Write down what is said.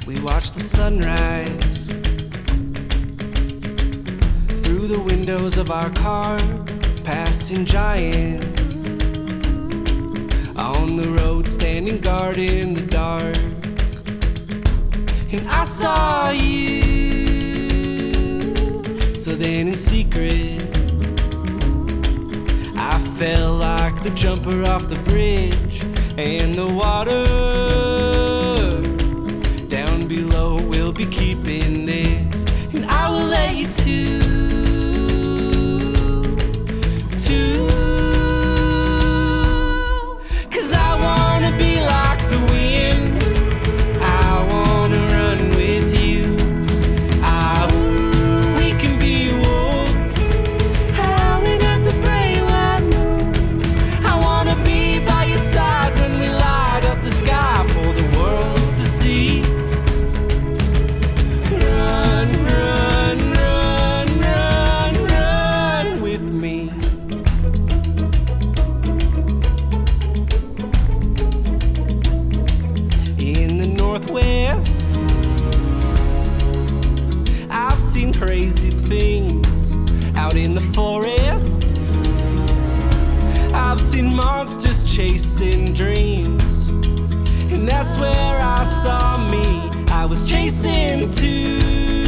We watch the sunrise through the windows of our car, passing giants on the road, standing guard in the dark. And I saw you, so then in secret I felt like the jumper off the bridge, and the water down below will be keeping this, and I will let you too. Cause I wanna be like the wind, I wanna run with you. We can be wolves, howling at the bright white moon. I wanna be by your side when we light up the sky for the world to see. Run, run, run, run, run with me. In the Northwest, I've seen crazy things. Out in the forest, I've seen monsters chasing dreams, and that's where I saw me. I was chasing too.